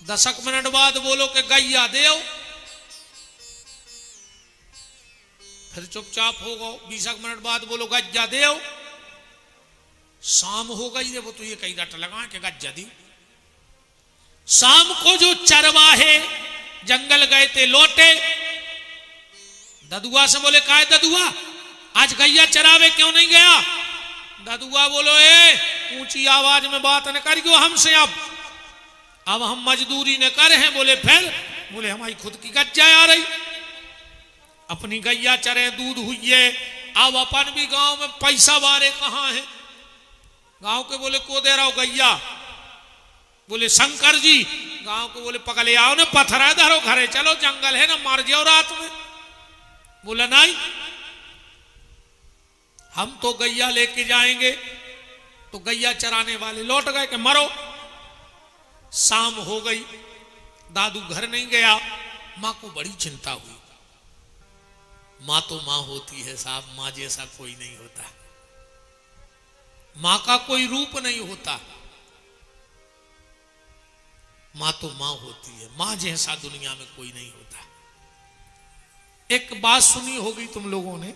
10 minute बाद बोलो कि गैया देओ, फिर चुपचाप हो गो। 20 मिनट बाद बोलो गज्जा देओ, शाम हो गई है, वो तो ये कई रट लगा कि गज्जा दी। शाम को जो चरवाहे जंगल गए थे लौटे, ददुआ से बोले काय ददुआ आज गैया चरावे क्यों नहीं गया? ददुआ बोलो ए ऊंची आवाज में बात न करियो हमसे, अब हम मजदूरी न कर हैं। बोले फिर? बोले हमारी खुद की गज्जा आ रही, अपनी गैया चरे दूध हुई, अब अपन भी गांव में पैसा बारे कहाँ है? गांव के बोले को दे रहा हो गैया? बोले शंकर जी। गांव के बोले पकड़े आओ ना, पत्थरा धरो घरे चलो, जंगल है ना, मार जाओ रात में। बोला नहीं, हम तो गैया लेके जाएंगे। तो गैया चराने वाले लौट गए कि मरो। शाम हो गई, दादू घर नहीं गया। मां को बड़ी चिंता हुई। मां तो मां होती है साहब, मां जैसा कोई नहीं होता, मां का कोई रूप नहीं होता। मां तो मां होती है, मां जैसा दुनिया में कोई नहीं होता। एक बात सुनी होगी तुम लोगों ने,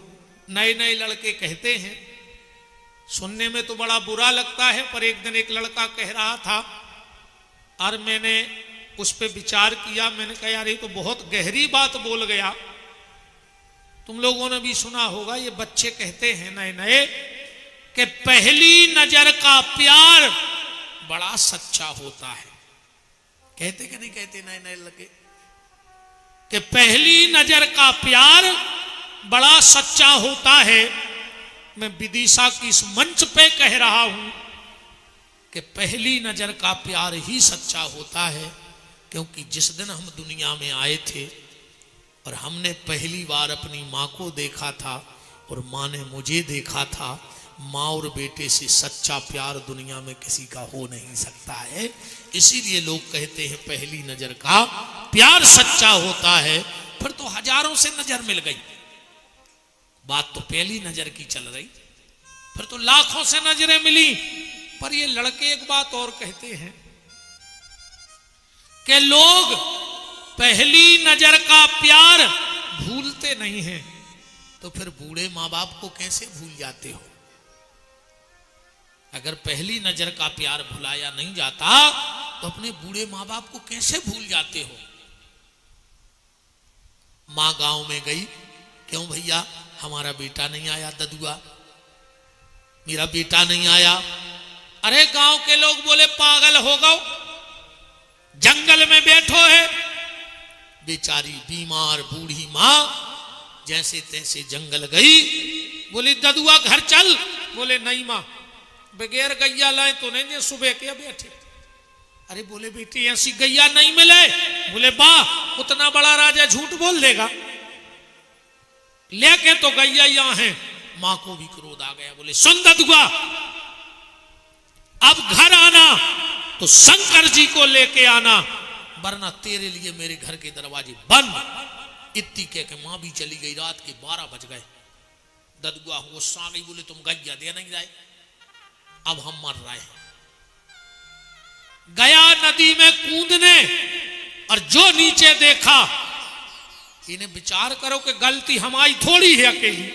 नए नए लड़के कहते हैं, सुनने में तो बड़ा बुरा लगता है, पर एक दिन एक लड़का कह रहा था और मैंने उस पर विचार किया। मैंने कहा यार ये तो बहुत गहरी बात बोल गया। तुम लोगों ने भी सुना होगा, ये बच्चे कहते हैं नए नए कि पहली नजर का प्यार बड़ा सच्चा होता है। कहते कि नहीं कहते नए नए लड़के कि पहली नजर का प्यार बड़ा सच्चा होता है। मैं विदिशा की इस मंच पे कह रहा हूं कि पहली नजर का प्यार ही सच्चा होता है, क्योंकि जिस दिन हम दुनिया में आए थे और हमने पहली बार अपनी मां को देखा था और मां ने मुझे देखा था, मां और बेटे से सच्चा प्यार दुनिया में किसी का हो नहीं सकता है। इसीलिए लोग कहते हैं पहली नजर का प्यार सच्चा होता है। फिर तो हजारों से नजर मिल गई, बात तो पहली नजर की चल रही, फिर तो लाखों से नजरें मिली। पर ये लड़के एक बात और कहते हैं कि लोग पहली नजर का प्यार भूलते नहीं हैं, तो फिर बूढ़े मां बाप को कैसे भूल जाते हो? अगर पहली नजर का प्यार भुलाया नहीं जाता तो अपने बूढ़े मां बाप को कैसे भूल जाते हो? मां गांव में गई, क्यों भैया हमारा बेटा नहीं आया? ददुआ मेरा बेटा नहीं आया। अरे गांव के लोग बोले पागल हो गओ, जंगल में बैठो है। बेचारी बीमार बूढ़ी मां जैसे तैसे जंगल गई। बोली ददुआ घर चल। बोले नहीं मां, बगैर गैया लाए तो नहीं, सुबह के बैठे। अरे बोले बेटी ऐसी गैया नहीं मिले। बोले बा उतना बड़ा राजा झूठ बोल देगा, लेके तो गैया यहां है। मां को भी क्रोध आ गया। बोले सुन ददुआ, अब घर आना तो शंकर जी को लेके आना, वरना तेरे लिए मेरे घर के दरवाजे बंद। इतनी कह के मां भी चली गई। रात के 12 बज गए। ददुआ गुस्सा आ गई। बोले तुम गैया दे नहीं जाए, अब हम मर रहे हैं। गया नदी में कूदने, और जो नीचे देखा, इन्हें विचार करो कि गलती हमारी थोड़ी है अकेली।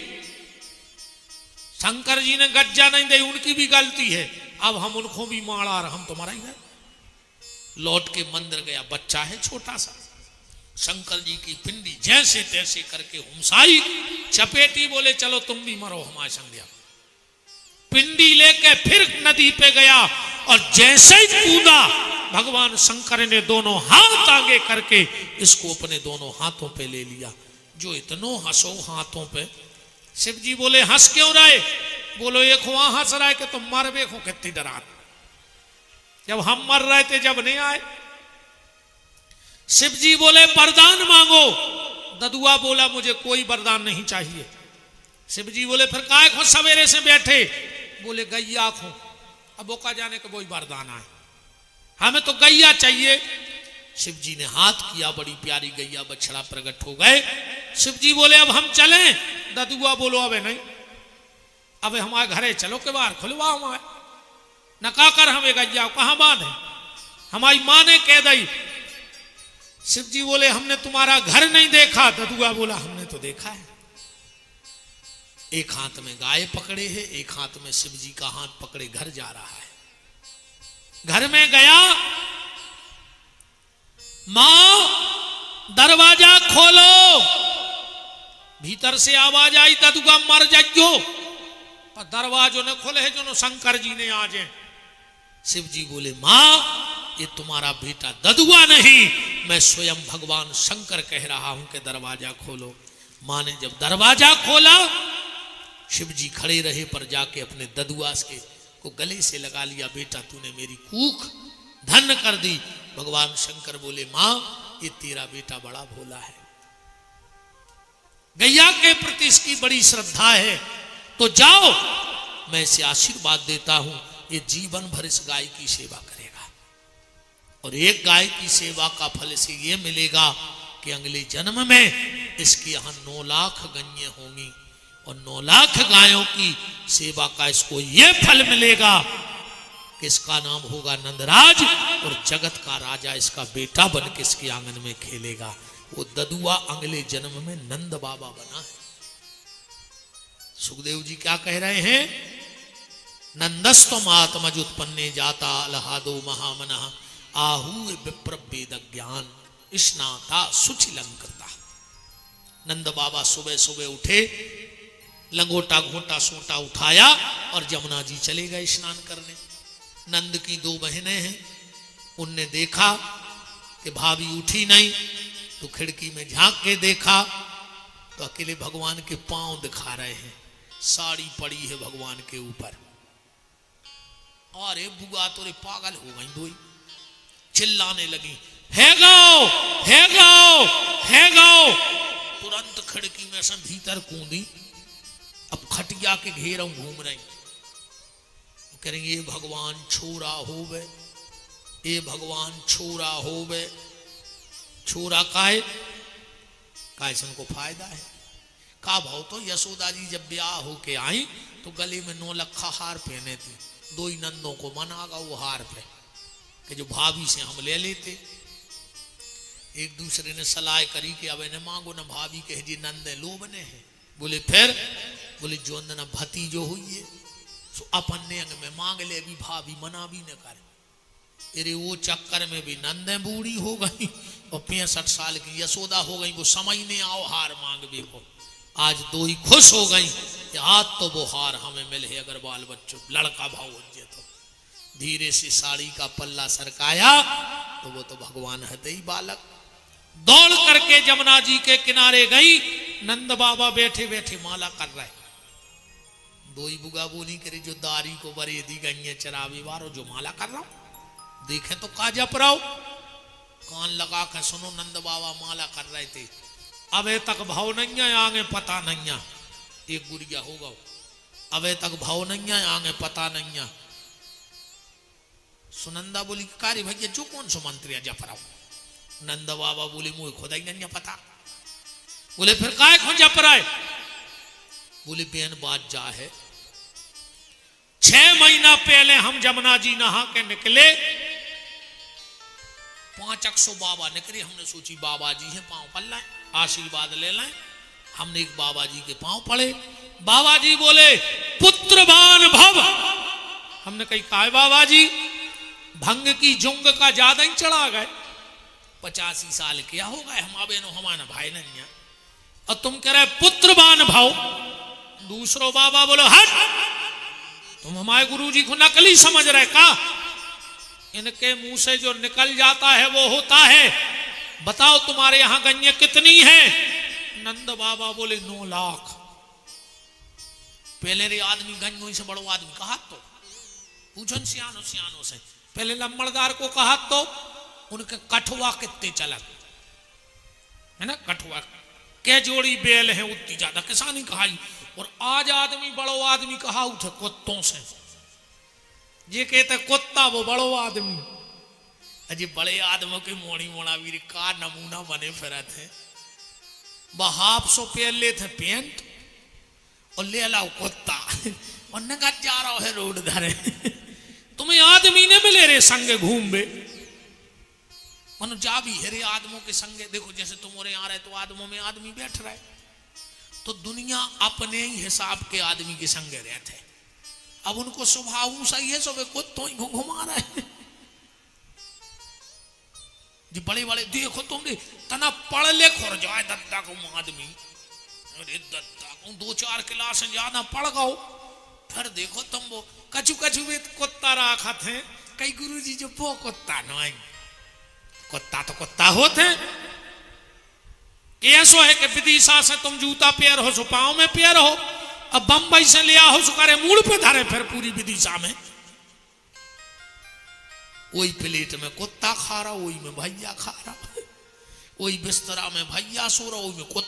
शंकर जी ने गज्जा नहीं दी, उनकी भी गलती है। अब हम उनको भी मारा और हम तुम्हारा ही है। लौट के मंदिर गया, बच्चा है छोटा सा। शंकर जी की पिंडी जैसे तैसे करके हुमसाई, चपेटी। बोले चलो तुम भी मरो हमारे संग। पिंडी लेके फिर नदी पे गया और जैसे ही कूदा, भगवान शंकर ने दोनों हाथ आगे करके इसको अपने दोनों हाथों पे ले लिया। जो इतनो हंसो हाथों पे। शिव जी बोले हंस क्यों रहे? बोलो एक वहां हंस रहा है कि तुम मर देखो कितनी डरा। जब हम मर रहे थे जब नहीं आए। शिव जी बोले वरदान मांगो। ददुआ बोला मुझे कोई वरदान नहीं चाहिए। शिव जी बोले फिर काय खो सवेरे से बैठे? बोले गैया खो। अब बोका जाने का वही वरदान आए, हमें तो गैया चाहिए। शिव जी ने हाथ किया, बड़ी प्यारी गैया बछड़ा प्रकट हो गए। शिव जी बोले अब हम चलें? ददुआ बोलो अबे नहीं, अब हमारे घरे चलो के बाहर खुलवा हमारे नका कर हमें गैया कहां बांधे। हमारी मां ने कह दी शिव जी बोले हमने तुम्हारा घर नहीं देखा। ददुआ बोला हमने तो देखा है। एक हाथ में गाय पकड़े है, एक हाथ में शिव जी का हाथ पकड़े घर जा रहा है। घर में गया, मां दरवाजा खोलो। भीतर से आवाज आई ददुआ मर जाइयो, पर दरवाजों ने खोले है जो शंकर जी ने आज है। शिव जी बोले मां ये तुम्हारा बेटा ददुआ नहीं, मैं स्वयं भगवान शंकर कह रहा हूं कि दरवाजा खोलो। मां ने जब दरवाजा खोला, शिव जी खड़े रहे, पर जाके अपने ददुआ को गले से लगा लिया। बेटा तूने मेरी कूख धन्य कर दी। भगवान शंकर बोले मां ये तेरा बेटा बड़ा भोला है, गैया के प्रति इसकी बड़ी श्रद्धा है, तो जाओ मैं इसे आशीर्वाद देता हूं, ये जीवन भर इस गाय की सेवा करेगा। और एक गाय की सेवा का फल से ये मिलेगा कि अगले जन्म में इसके यहां 9 लाख गैयें होंगी, और 9 लाख गायों की सेवा का इसको ये फल मिलेगा कि इसका नाम होगा नंदराज, और जगत का राजा इसका बेटा बन के इसके आंगन में खेलेगा। वो ददुआ अगले जन्म में नंद बाबा बना है। सुखदेव जी क्या कह रहे हैं? नंदस्तम आत्मज उत्पन्ने जाता अलहादो महामना आहू विप्र वेद ज्ञान स्नाता सुचिलंकृता। नंद बाबा सुबह सुबह उठे, लंगोटा घोटा सोटा उठाया और जमुना जी चले गए स्नान करने। नंद की 2 बहनें हैं, उनने देखा कि भाभी उठी नहीं, तो खिड़की में झांक के देखा तो अकेले भगवान के पांव दिखा रहे हैं, साड़ी पड़ी है भगवान के ऊपर। अरे बुआ तो रे पागल हो गई, दोई चिल्लाने लगी है गाओ है गाओ है गाओ। तुरंत खिड़की में से भीतर कूदी, अब खटिया के घेरों घूम रही, कह रही ये भगवान छोरा होवे, ये भगवान छोरा होवे। छोरा काहे को फायदा है। का भाव तो यशोदा जी जब ब्याह होके आई तो गले में 9 लखा हार पहने थे, 2 ही नंदों को मनागा वो हार पे कि जो भाभी से हम ले लेते। एक दूसरे ने सलाह करी कि अब इन्हें मांगो ना भाभी कहे जी नंदे लो बने हैं। बोले फिर? बोले जो ना भतीजो हुई है सो अपन ने अंग में मांग ले, भी भाभी मना भी न करे। अरे वो चक्कर में भी नंदे बूढ़ी हो गई और 65 साल की यशोदा हो गई, वो समझ नहीं आओ हार मांगने को। आज 2 ही खुश हो गई कि आज तो वो हार हमें मिले, अगर बाल बच्चों लड़का भाव हो तो। धीरे से साड़ी का पल्ला सरकाया तो वो तो भगवान हते ही बालक। दौड़ करके जमुना जी के किनारे गई, नंद बाबा बैठे बैठे माला कर रहे। 2 ही बुगा बोली करे जो दारी को बरे दी गई चरावी वारो जो माला कर रहा हूं, देखे तो का जप रहा हो। कान लगा कर सुनो, नंद बाबा माला कर रहे थे। अबे तक भाव नहीं है, आगे पता नहीं है। एक गुड़िया होगा, अबे तक भाव नहीं है, आगे पता नहीं है। सुनंदा बोली कारी भैया जो कौन सो मंत्री जप रहा हो। नंद बाबा बोले मुझे खुदा ही नहीं पता। बोले फिर काय खो जप रहा है? बोले बेन बात जा है, 6 महीना पहले हम जमुना जी नहा के निकले, 500 बाबा निकले। हमने सोची बाबा जी हैं, पांव पड़ लाए, आशीर्वाद ले लाए। हमने एक बाबा जी के पांव पड़े। बाबा जी बोले पुत्रवान भव। हमने कही काय बाबा जी? भंग की जुंग का ज्यादा ही चढ़ा गए, 85 साल क्या हो गए हम, अब नो हमारा भाई नहीं है, और तुम कह रहे पुत्रवान भव। दूसरो बाबा बोलो हट, तुम हमारे गुरुजी को नकली समझ रहे का? इनके मुंह से जो निकल जाता है वो होता है। बताओ तुम्हारे यहां गैयें कितनी हैं? नंद बाबा बोले 9 लाख। पहले रे आदमी गंजों से बड़ो आदमी कहा तो पूछन सियानो सियानो से। पहले लम्बड़दार को कहा तो उनके कठुआ कितने चलत है ना, कठुआ के जोड़ी बेल है उतनी ज्यादा किसानी कहाई। और आज आदमी बड़ो आदमी कहा उठे कुत्तों से, ये कहते कुत्ता वो बड़ो आदमी। अजी बड़े आदमों के मोड़ी मोड़ा वीर का नमूना बने फिरत है। बहाफ सो पहन ले थे पेंट और ले लाओ कुत्ता और नगद जा रहा है रोड धरे। तुम्हें आदमी ने मिले रे संग घूम बे। मन जा भी हेरे आदमों के संगे, देखो जैसे तुम और यहाँ रहे तो आदमों में आदमी बैठ रहा है, तो दुनिया अपने ही हिसाब के आदमी के संगे रहते हैं। अब उनको स्वभाव सही है, सब कुत्तों ही घुमा रहे हैं जी। बड़े बड़े देखो तुम तना पढ़ ले खोर जाए दत्ता को आदमी, अरे दत्ता को 2-4 क्लास ज्यादा पढ़ गओ, फिर देखो तुम वो कछु कछु भी कुत्ता रखा थे कई गुरु जी जो वो कुत्ता नहीं, कुत्ता तो कुत्ता होते। ऐसो है कि विदिशा से तुम जूता पैर हो सो पाँव में पैर हो, अब बंबई से लिया हो सुकारे मूड पे धरे, फिर पूरी विदिशा में वही प्लेट में कुत्ता खा रहा, वही में भैया खा रहा, वही बिस्तरा में भैया सो रहा, वही में कुत्ता